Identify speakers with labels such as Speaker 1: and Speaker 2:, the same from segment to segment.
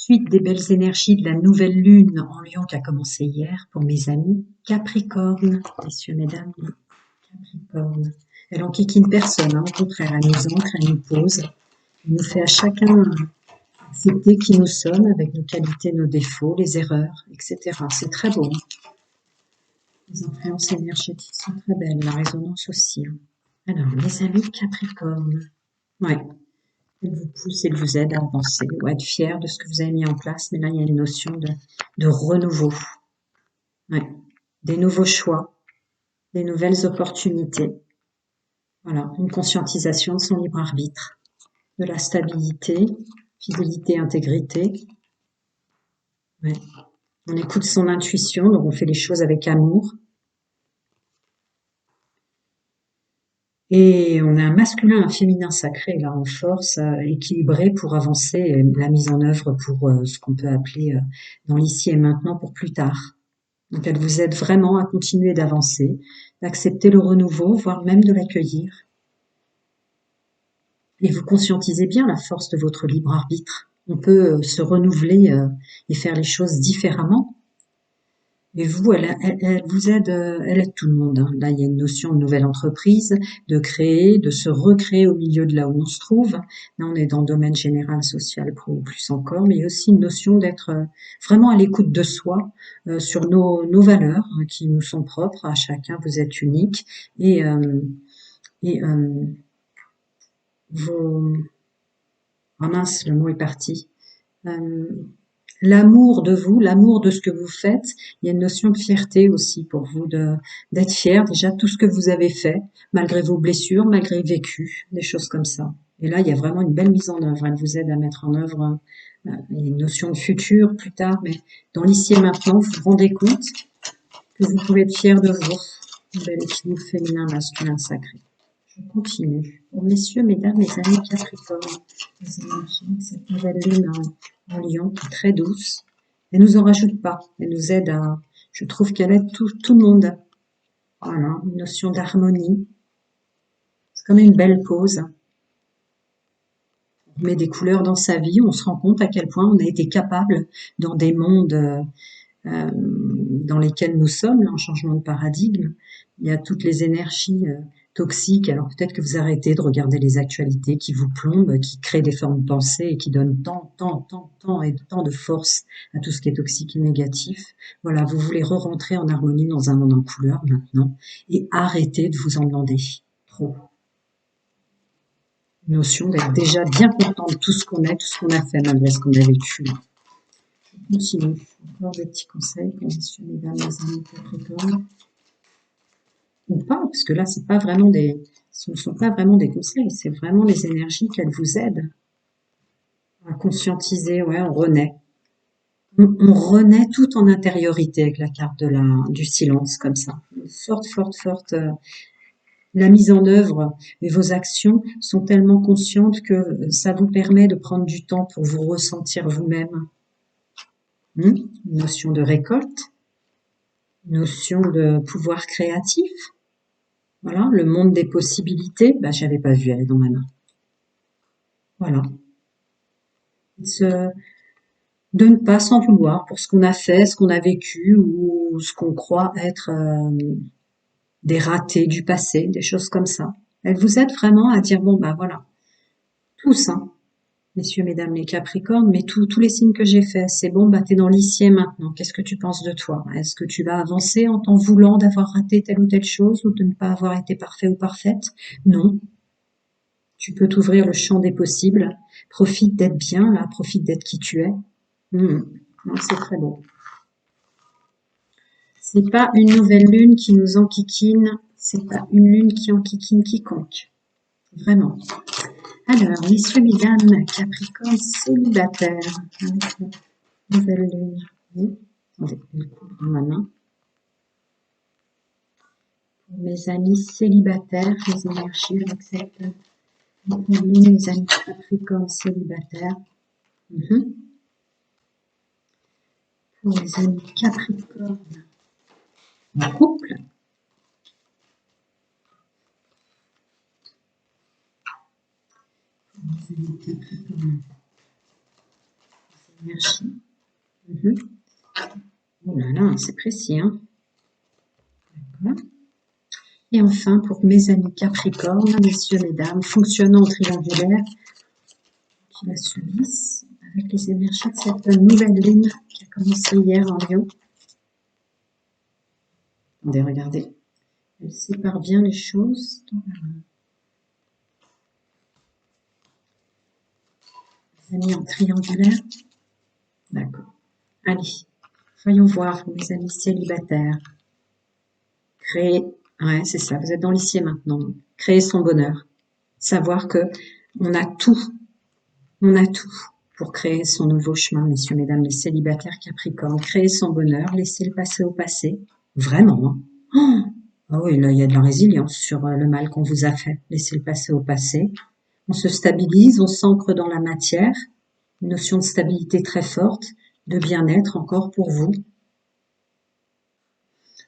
Speaker 1: Suite des belles énergies de la nouvelle lune en Lion qui a commencé hier pour mes amis Capricorne, messieurs, mesdames, les Capricornes. Elle enquiquine personne, hein, au contraire, elle nous ancre, elle nous pose, elle nous fait à chacun accepter qui nous sommes avec nos qualités, nos défauts, les erreurs, etc. C'est très beau. Les influences énergétiques sont très belles, la résonance aussi. Alors, mes amis Capricorne, ouais. Elle vous pousse, elle vous aide à avancer ou à être fier de ce que vous avez mis en place. Mais là, il y a une notion de renouveau. Ouais. Des nouveaux choix, des nouvelles opportunités. Voilà, une conscientisation de son libre arbitre, de la stabilité, fidélité, intégrité. Ouais. On écoute son intuition, donc on fait les choses avec amour. Et on a un masculin, un féminin sacré, là, en force, équilibré pour avancer, la mise en œuvre pour ce qu'on peut appeler dans l'ici et maintenant pour plus tard. Donc elle vous aide vraiment à continuer d'avancer, d'accepter le renouveau, voire même de l'accueillir. Et vous conscientisez bien la force de votre libre arbitre. On peut se renouveler et faire les choses différemment. Et vous, elle vous aide, elle aide tout le monde, hein. Là, il y a une notion de nouvelle entreprise, de créer, de se recréer au milieu de là où on se trouve. Là, on est dans le domaine général, social, plus encore, mais il y a aussi une notion d'être vraiment à l'écoute de soi, sur nos valeurs qui nous sont propres à chacun. Vous êtes unique et, et vos... Ah mince, le mot est parti. Euh, L'amour de vous, l'amour de ce que vous faites, il y a une notion de fierté aussi pour vous, d'être fier déjà de tout ce que vous avez fait, malgré vos blessures, malgré le vécu, des choses comme ça. Et là, il y a vraiment une belle mise en œuvre. Elle vous aide à mettre en œuvre il y a une notion de futur plus tard, mais dans l'ici et maintenant, vous vous rendez compte que vous pouvez être fier de vous. Un bel équilibre féminin, masculin, sacré. Je continue. Pour messieurs, mesdames, mes amis Capricorne, les énergies de cette nouvelle lune en Lion qui est très douce. Elle nous en rajoute pas. Elle nous aide à, je trouve qu'elle aide tout le monde. Voilà, une notion d'harmonie. C'est comme une belle pause. On met des couleurs dans sa vie, on se rend compte à quel point on a été capable dans des mondes dans lesquels nous sommes, là, en changement de paradigme. Il y a toutes les énergies toxiques. Alors peut-être que vous arrêtez de regarder les actualités qui vous plombent, qui créent des formes de pensée et qui donnent tant et tant de force à tout ce qui est toxique et négatif. Voilà, vous voulez re-rentrer en harmonie dans un monde en couleur maintenant et arrêter de vous en demander trop. Notion d'être déjà bien content de tout ce qu'on est, tout ce qu'on a fait malgré ce qu'on a vécu. Je continue. Encore des petits conseils pour messieurs, mesdames, les amis Capricorne. Ou pas, parce que là, c'est pas vraiment ce ne sont pas vraiment des conseils, c'est vraiment les énergies qu'elles vous aident à conscientiser. Ouais, on renaît. On renaît tout en intériorité avec la carte du silence, comme ça. Forte. La mise en œuvre et vos actions sont tellement conscientes que ça vous permet de prendre du temps pour vous ressentir vous-même. Une notion de récolte, notion de pouvoir créatif. Voilà, le monde des possibilités. Bah, j'avais pas vu, elle est dans ma main. Voilà. De ne pas s'en vouloir pour ce qu'on a fait, ce qu'on a vécu ou ce qu'on croit être des ratés du passé, des choses comme ça. Elle vous aide vraiment à dire, bon, bah voilà, tous, hein, messieurs, mesdames, les Capricornes, mais tous les signes que j'ai faits, c'est bon, bah t'es dans l'ici et maintenant. Qu'est-ce que tu penses de toi? Est-ce que tu vas avancer en t'en voulant d'avoir raté telle ou telle chose ou de ne pas avoir été parfait ou parfaite? Non. Tu peux t'ouvrir le champ des possibles. Profite d'être bien, là, profite d'être qui tu es. Non, c'est très beau. C'est pas une nouvelle lune qui nous enquiquine, c'est pas une lune qui enquiquine quiconque. Vraiment. Alors, messieurs, mesdames, Capricorne célibataire. Nouvelle lune. Oui. Attendez, une coupe dans ma main. Pour mes amis célibataires, les énergies avec cette nouvelle lune, mes amis Capricorne célibataires. Pour les amis Capricorne en couple. Pour les amis Capricorne énergie. Mhm. Oh là là, c'est précis, hein. D'accord. Et enfin, pour mes amis Capricorne, messieurs, mesdames, fonctionnant en triangulaire, qui la subissent avec les énergies de cette nouvelle lune qui a commencé hier en Lion. Attendez, regardez, elle sépare bien les choses. Les amis en triangulaire. D'accord. Allez, voyons voir, mes amis célibataires. Créer, ouais, c'est ça, vous êtes dans l'ici et maintenant. Créer son bonheur. Savoir que on a tout pour créer son nouveau chemin, messieurs, mesdames, les célibataires Capricorne. Créer son bonheur, laisser le passé au passé. Vraiment, hein. Oh, ah oui, là, il y a de la résilience sur le mal qu'on vous a fait. Laissez le passé au passé. On se stabilise, on s'ancre dans la matière. Une notion de stabilité très forte, de bien-être encore pour vous.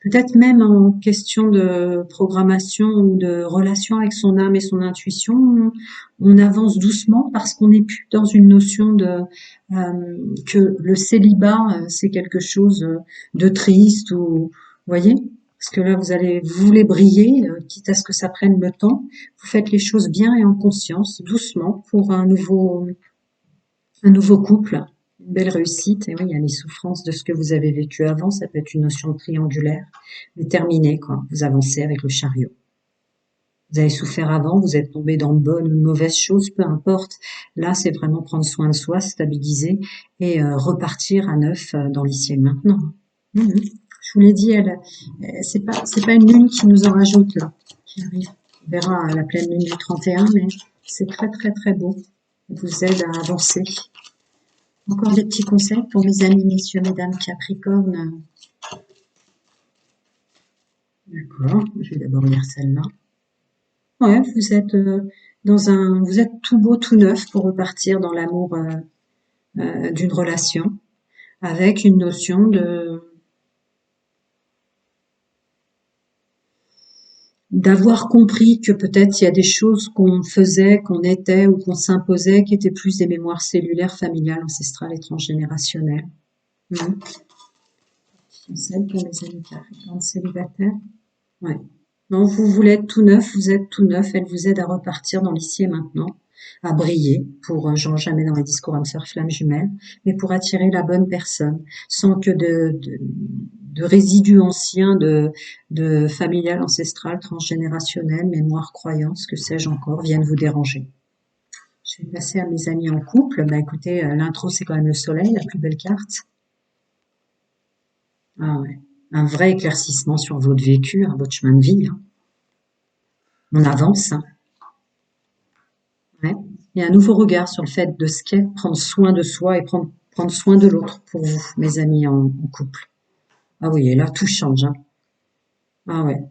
Speaker 1: Peut-être même en question de programmation ou de relation avec son âme et son intuition, on avance doucement parce qu'on n'est plus dans une notion que le célibat, c'est quelque chose de triste ou, vous voyez, parce que là, vous voulez briller, quitte à ce que ça prenne le temps. Vous faites les choses bien et en conscience, doucement, pour un nouveau couple, une belle réussite. Et oui, il y a les souffrances de ce que vous avez vécu avant. Ça peut être une notion triangulaire, mais terminé, quoi. Vous avancez avec le chariot. Vous avez souffert avant, vous êtes tombé dans de bonnes ou de mauvaises choses, peu importe. Là, c'est vraiment prendre soin de soi, stabiliser et repartir à neuf dans l'ici et le maintenant. Mhm. Je vous l'ai dit, c'est pas une lune qui nous en rajoute là, qui arrive. On verra à la pleine lune du 31, mais c'est très très très beau. Ça vous aide à avancer. Encore des petits conseils pour mes amis, messieurs, mesdames Capricorne. D'accord, je vais d'abord lire celle-là. Ouais, vous êtes tout beau, tout neuf pour repartir dans l'amour d'une relation, avec une notion d'avoir compris que peut-être il y a des choses qu'on faisait, qu'on était ou qu'on s'imposait qui étaient plus des mémoires cellulaires, familiales, ancestrales et transgénérationnelles. Mmh. Conseil pour mes amis Capricorne célibataires. Ouais. Non, vous voulez être tout neuf, vous êtes tout neuf, elle vous aide à repartir dans l'ici et maintenant, à briller, pour, genre jamais dans les discours âme sœur flamme jumelle, mais pour attirer la bonne personne, sans que de résidus anciens, de familial, ancestral, transgénérationnel, mémoire, croyance, que sais-je encore, viennent vous déranger. Je vais passer à mes amis en couple. Bah écoutez, l'intro c'est quand même le soleil, la plus belle carte. Ah ouais. Un vrai éclaircissement sur votre vécu, hein, votre chemin de vie, hein. On avance, hein. Ouais. Il y a un nouveau regard sur le fait de ce qu'est prendre soin de soi et prendre soin de l'autre pour vous, mes amis en couple. Ah oui, et là, tout change, hein. Ah ouais.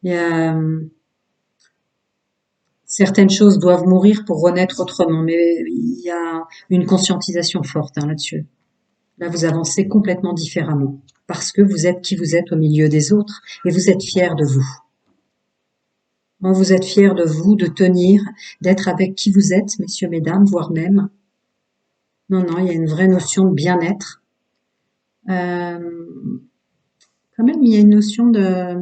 Speaker 1: Il y a, certaines choses doivent mourir pour renaître autrement, mais il y a une conscientisation forte, hein, là-dessus. Là, vous avancez complètement différemment parce que vous êtes qui vous êtes au milieu des autres et vous êtes fiers de vous. Bon, vous êtes fiers de vous, de tenir, d'être avec qui vous êtes, messieurs, mesdames, voire même. Non, non, il y a une vraie notion de bien-être. Euh, Quand même, il y a une notion de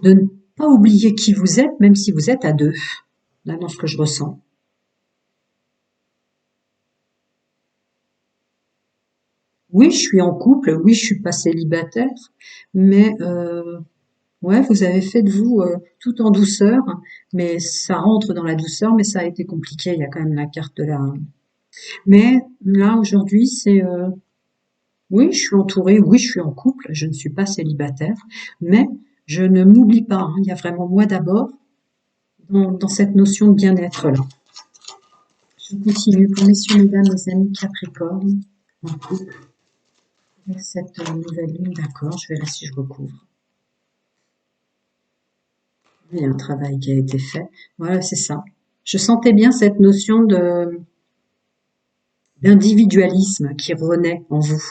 Speaker 1: ne pas oublier qui vous êtes, même si vous êtes à deux, là, dans ce que je ressens. Oui, je suis en couple, oui, je suis pas célibataire, mais ouais, vous avez fait de vous tout en douceur, mais ça rentre dans la douceur, mais ça a été compliqué. Il y a quand même la carte de la. Mais là aujourd'hui, c'est oui, je suis entourée, oui, je suis en couple, je ne suis pas célibataire, mais je ne m'oublie pas, hein. Il y a vraiment moi d'abord dans cette notion de bien-être là. Je continue pour messieurs, mesdames, mes amis Capricorne, en couple, avec cette nouvelle lune, d'accord, je verrai si je recouvre. Il y a un travail qui a été fait. Voilà, c'est ça. Je sentais bien cette notion d'individualisme qui renaît en vous.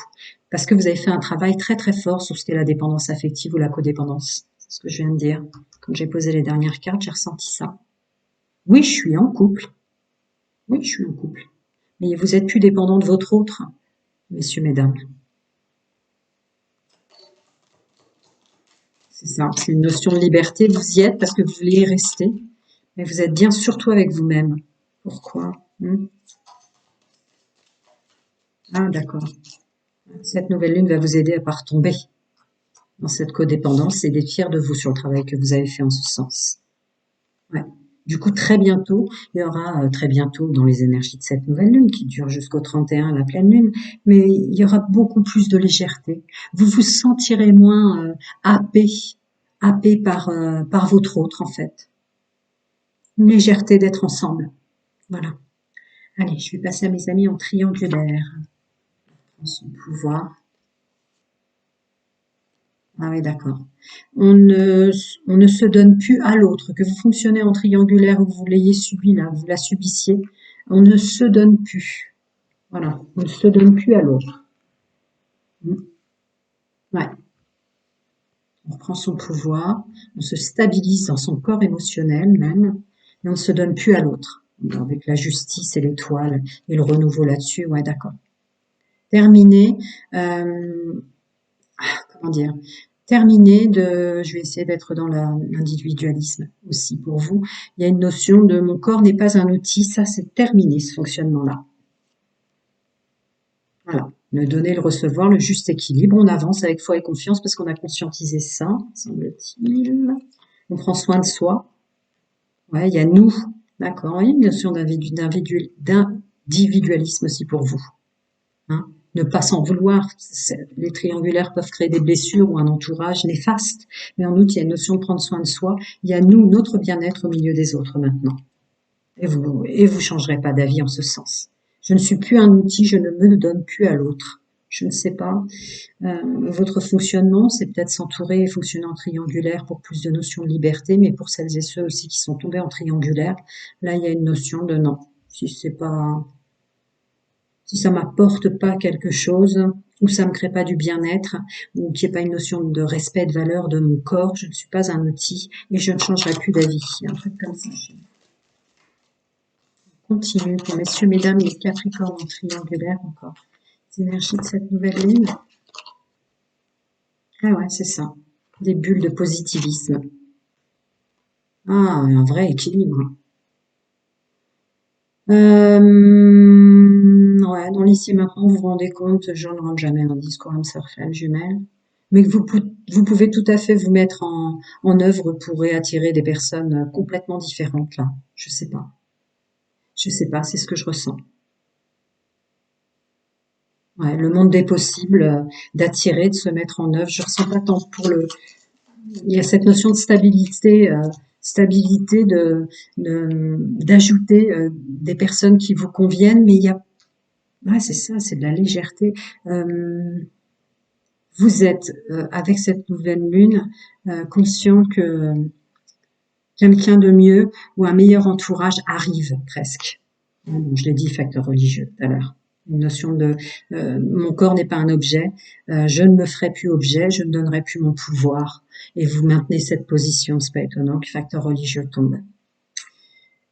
Speaker 1: Parce que vous avez fait un travail très très fort sur ce qu'est la dépendance affective ou la codépendance. C'est ce que je viens de dire. Quand j'ai posé les dernières cartes, j'ai ressenti ça. Oui, je suis en couple. Oui, je suis en couple. Mais vous êtes plus dépendant de votre autre, messieurs, mesdames. C'est ça, c'est une notion de liberté. Vous y êtes parce que vous voulez y rester, mais vous êtes bien surtout avec vous-même. Pourquoi? Ah, d'accord. Cette nouvelle lune va vous aider à pas retomber dans cette codépendance et d'être fier de vous sur le travail que vous avez fait en ce sens. Ouais. Du coup, très bientôt, il y aura très bientôt dans les énergies de cette nouvelle lune qui dure jusqu'au 31, la pleine lune, mais il y aura beaucoup plus de légèreté. Vous vous sentirez moins happé par votre autre en fait. Une légèreté d'être ensemble. Voilà. Allez, je vais passer à mes amis en triangulaire. Prends son pouvoir. Ah oui, d'accord. On ne se donne plus à l'autre, que vous fonctionnez en triangulaire ou que vous l'ayez subi là, vous la subissiez, on ne se donne plus. Voilà, on ne se donne plus à l'autre. Ouais, on reprend son pouvoir, on se stabilise dans son corps émotionnel même, mais on ne se donne plus à l'autre. Avec la justice et l'étoile et le renouveau là-dessus, ouais, d'accord. Terminé. Comment dire? Terminé de, je vais essayer d'être dans l'individualisme aussi pour vous. Il y a une notion de mon corps n'est pas un outil, ça c'est terminé ce fonctionnement-là. Voilà. Le donner, le recevoir, le juste équilibre. On avance avec foi et confiance parce qu'on a conscientisé ça, semble-t-il. On prend soin de soi. Ouais, il y a nous. D'accord. Il y a une notion d'individualisme aussi pour vous. Hein. Ne pas s'en vouloir. Les triangulaires peuvent créer des blessures ou un entourage néfaste. Mais en outre, il y a une notion de prendre soin de soi. Il y a nous, notre bien-être au milieu des autres maintenant. Et vous changerez pas d'avis en ce sens. Je ne suis plus un outil, je ne me donne plus à l'autre. Je ne sais pas. Votre fonctionnement, c'est peut-être s'entourer et fonctionner en triangulaire pour plus de notions de liberté, mais pour celles et ceux aussi qui sont tombés en triangulaire, là, il y a une notion de non. Si c'est pas, si ça m'apporte pas quelque chose, ou ça me crée pas du bien-être, ou qu'il n'y ait pas une notion de respect, de valeur de mon corps, je ne suis pas un outil et je ne changerai plus d'avis. Un truc comme ça. Continue pour messieurs, mesdames, les capricornes en triangulaire encore. Les énergies de cette nouvelle lune. Ah ouais, c'est ça. Des bulles de positivisme. Ah, un vrai équilibre. Ouais, dans l'ici et maintenant, vous vous rendez compte, je ne rentre jamais dans le discours âme sœur flamme jumelle, mais que vous pouvez tout à fait vous mettre en œuvre pour attirer des personnes complètement différentes là. Je sais pas. Je sais pas, c'est ce que je ressens. Ouais, le monde des possibles, d'attirer, de se mettre en œuvre. Je ressens pas tant pour le. Il y a cette notion de stabilité, d'ajouter des personnes qui vous conviennent, mais il y a. Ouais, c'est ça, c'est de la légèreté. Euh, Vous êtes, avec cette nouvelle lune, conscient que quelqu'un de mieux ou un meilleur entourage arrive presque. Bon, je l'ai dit, facteur religieux tout à l'heure. Une notion de mon corps n'est pas un objet, je ne me ferai plus objet, je ne donnerai plus mon pouvoir. Et vous maintenez cette position, c'est pas étonnant que facteur religieux tombe.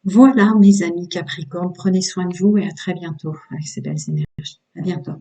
Speaker 1: Voilà, mes amis Capricorne, prenez soin de vous et à très bientôt avec ces belles énergies. À bientôt.